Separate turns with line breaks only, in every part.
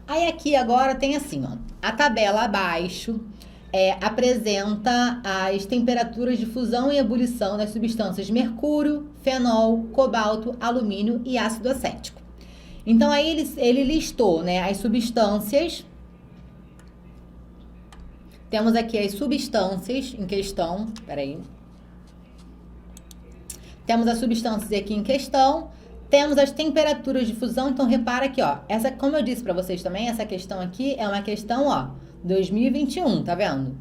Aí aqui agora tem assim, ó, a tabela abaixo apresenta as temperaturas de fusão e ebulição das substâncias mercúrio, fenol, cobalto, alumínio e ácido acético. Então aí ele listou, né, as substâncias. Temos aqui as substâncias em questão, peraí. Temos as substâncias aqui em questão. Temos as temperaturas de fusão, então repara aqui, ó. Essa, como eu disse para vocês também, essa questão aqui é uma questão, ó, 2021, tá vendo?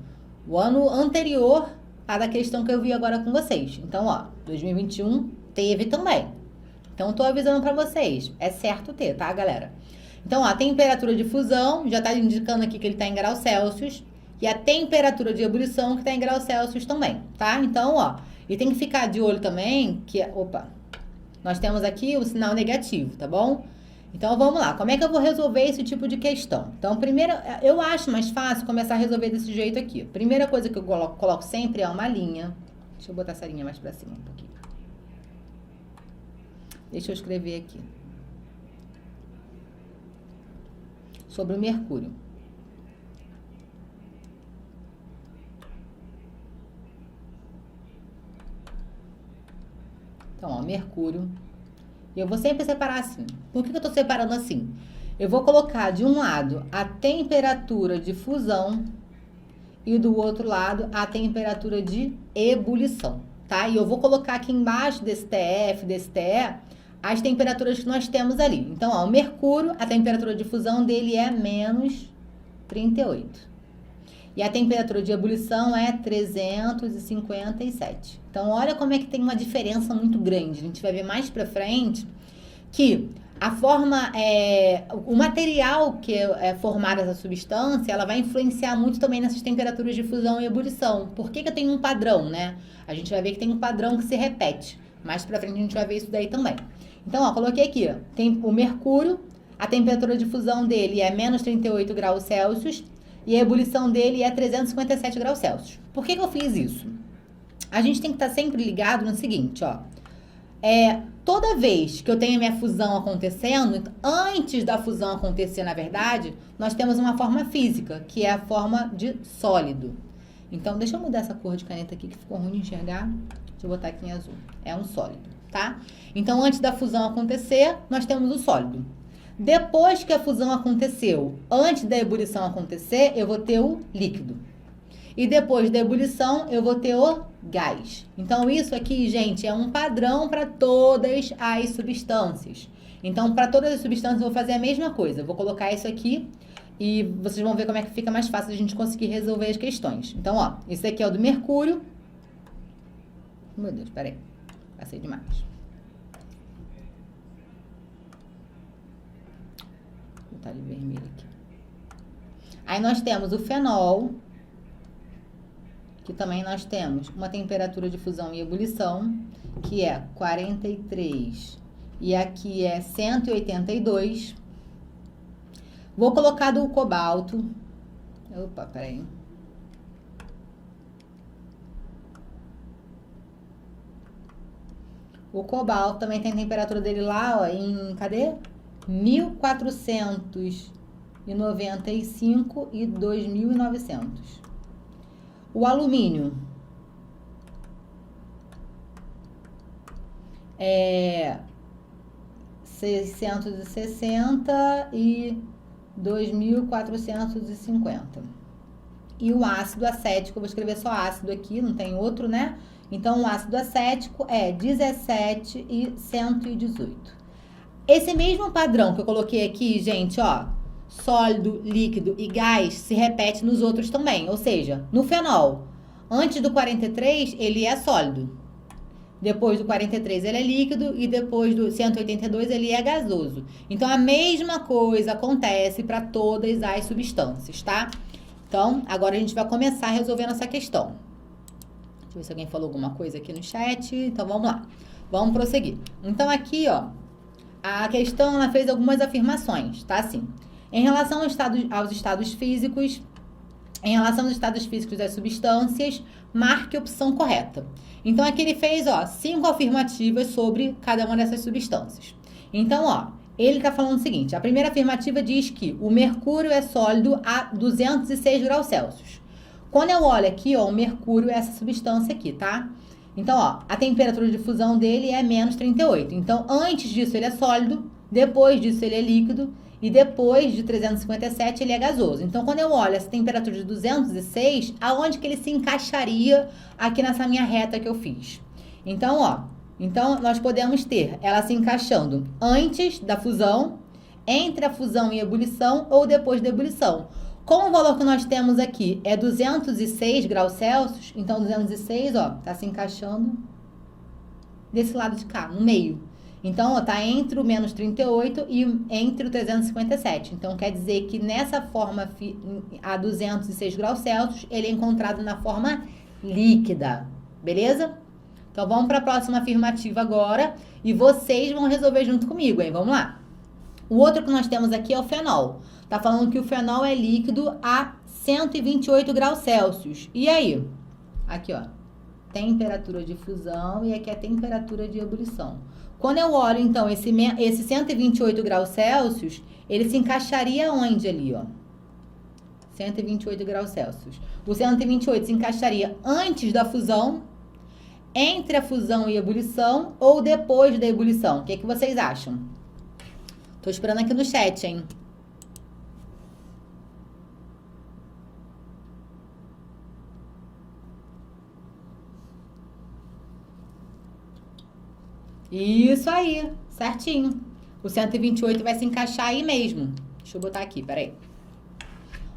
O ano anterior à da questão que eu vi agora com vocês. Então, ó, 2021 teve também. Então, tô avisando para vocês. É certo ter, tá, galera? Então, ó, a temperatura de fusão já tá indicando aqui que ele tá em graus Celsius. E a temperatura de ebulição que tá em graus Celsius também, tá? Então, ó, e tem que ficar de olho também que... Opa! Nós temos aqui o sinal negativo, tá bom? Então, vamos lá. Como é que eu vou resolver esse tipo de questão? Então, primeiro, eu acho mais fácil começar a resolver desse jeito aqui. Primeira coisa que eu coloco sempre é uma linha. Deixa eu botar essa linha mais pra cima um pouquinho. Deixa eu escrever aqui. Sobre o mercúrio. Então, ó, mercúrio. E eu vou sempre separar assim. Por que eu tô separando assim? Eu vou colocar de um lado a temperatura de fusão e do outro lado a temperatura de ebulição, tá? E eu vou colocar aqui embaixo desse TF, desse TE, as temperaturas que nós temos ali. Então, ó, o mercúrio, a temperatura de fusão dele é menos 38. E a temperatura de ebulição é 357. Então, olha como é que tem uma diferença muito grande. A gente vai ver mais pra frente que a forma, o material que é formado essa substância, ela vai influenciar muito também nessas temperaturas de fusão e ebulição. Por que eu tenho um padrão, né? A gente vai ver que tem um padrão que se repete. Mais pra frente a gente vai ver isso daí também. Então, ó, coloquei aqui, ó, tem o mercúrio, a temperatura de fusão dele é menos 38 graus Celsius, e a ebulição dele é 357 graus Celsius. Por que eu fiz isso? A gente tem que estar sempre ligado no seguinte, ó. Toda vez que eu tenho a minha fusão acontecendo, antes da fusão acontecer, na verdade, nós temos uma forma física, que é a forma de sólido. Então, deixa eu mudar essa cor de caneta aqui, que ficou ruim de enxergar. Deixa eu botar aqui em azul. É um sólido, tá? Então, antes da fusão acontecer, nós temos o sólido. Depois que a fusão aconteceu, antes da ebulição acontecer, eu vou ter o líquido. E depois da ebulição, eu vou ter o gás. Então, isso aqui, gente, é um padrão para todas as substâncias. Então, para todas as substâncias, eu vou fazer a mesma coisa. Eu vou colocar isso aqui e vocês vão ver como é que fica mais fácil a gente conseguir resolver as questões. Então, ó, esse aqui é o do mercúrio. Meu Deus, peraí. Passei demais. Vou botar de vermelho aqui. Aí nós temos o fenol, que também nós temos uma temperatura de fusão e ebulição, que é 43 e aqui é 182. Vou colocar do cobalto. Opa, peraí. O cobalto também tem a temperatura dele lá, ó, em, cadê? 1495 e 2900. O alumínio é 660 e 2450. E o ácido acético, eu vou escrever só ácido aqui, não tem outro, né? Então, o ácido acético é 17 e 118. Esse mesmo padrão que eu coloquei aqui, gente, ó, sólido, líquido e gás, se repete nos outros também. Ou seja, no fenol, antes do 43, ele é sólido. Depois do 43, ele é líquido. E depois do 182, ele é gasoso. Então, a mesma coisa acontece para todas as substâncias, tá? Então, agora a gente vai começar resolvendo essa questão. Deixa eu ver se alguém falou alguma coisa aqui no chat. Então, vamos lá. Vamos prosseguir. Então, aqui, ó, a questão, ela fez algumas afirmações, tá? Assim, em relação aos estados físicos, das substâncias, marque a opção correta. Então, aqui ele fez, ó, 5 afirmativas sobre cada uma dessas substâncias. Então, ó, Ele está falando o seguinte, a primeira afirmativa diz que o mercúrio é sólido a 206 graus Celsius. Quando eu olho aqui, ó, o mercúrio é essa substância aqui, tá? Então, ó, a temperatura de fusão dele é menos 38. Então, antes disso ele é sólido, depois disso ele é líquido e depois de 357 ele é gasoso. Então, quando eu olho essa temperatura de 206, aonde que ele se encaixaria aqui nessa minha reta que eu fiz? Então, ó, nós podemos ter ela se encaixando antes da fusão, entre a fusão e a ebulição ou depois da ebulição. Como o valor que nós temos aqui é 206 graus Celsius, então 206, ó, tá se encaixando desse lado de cá, no meio. Então, ó, tá entre o menos 38 e entre o 357. Então, quer dizer que nessa forma a 206 graus Celsius, ele é encontrado na forma líquida, beleza? Então, vamos para a próxima afirmativa agora e vocês vão resolver junto comigo, hein? Vamos lá. O outro que nós temos aqui é o fenol. Tá falando que o fenol é líquido a 128 graus Celsius. E aí? Aqui, ó. Temperatura de fusão e aqui é a temperatura de ebulição. Quando eu olho, então, esse 128 graus Celsius, ele se encaixaria onde ali, ó? 128 graus Celsius. O 128 se encaixaria antes da fusão, entre a fusão e a ebulição ou depois da ebulição? O que vocês acham? Tô esperando aqui no chat, hein? Isso aí, certinho. O 128 vai se encaixar aí mesmo. Deixa eu botar aqui, peraí.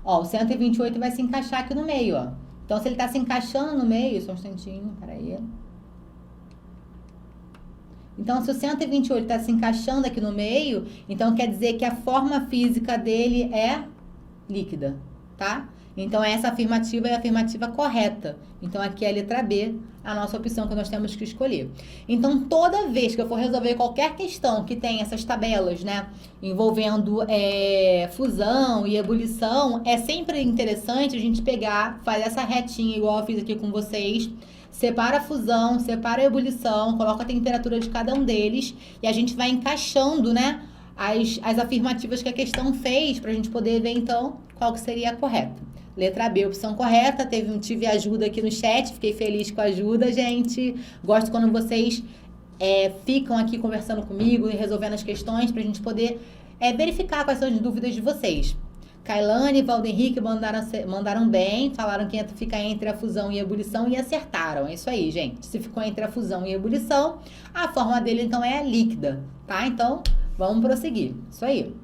Ó, o 128 vai se encaixar aqui no meio, ó. Então, se ele tá se encaixando no meio, só um instantinho, peraí. Então, se o 128 está se encaixando aqui no meio, então quer dizer que a forma física dele é líquida, tá? Então, essa afirmativa é a afirmativa correta. Então, aqui é a letra B, a nossa opção que nós temos que escolher. Então, toda vez que eu for resolver qualquer questão que tem essas tabelas, né, envolvendo fusão e ebulição, é sempre interessante a gente pegar, fazer essa retinha igual eu fiz aqui com vocês, separa a fusão, separa a ebulição, coloca a temperatura de cada um deles e a gente vai encaixando, né, as afirmativas que a questão fez para a gente poder ver, então, qual que seria a correta. Letra B, opção correta. Tive ajuda aqui no chat, fiquei feliz com a ajuda, gente. Gosto quando vocês ficam aqui conversando comigo e resolvendo as questões para a gente poder verificar quais são as dúvidas de vocês. Kailane e Valdo Henrique mandaram bem, falaram que fica entre a fusão e a ebulição e acertaram. É isso aí, gente. Se ficou entre a fusão e a ebulição, a forma dele, então, é líquida, tá? Então, vamos prosseguir. Isso aí.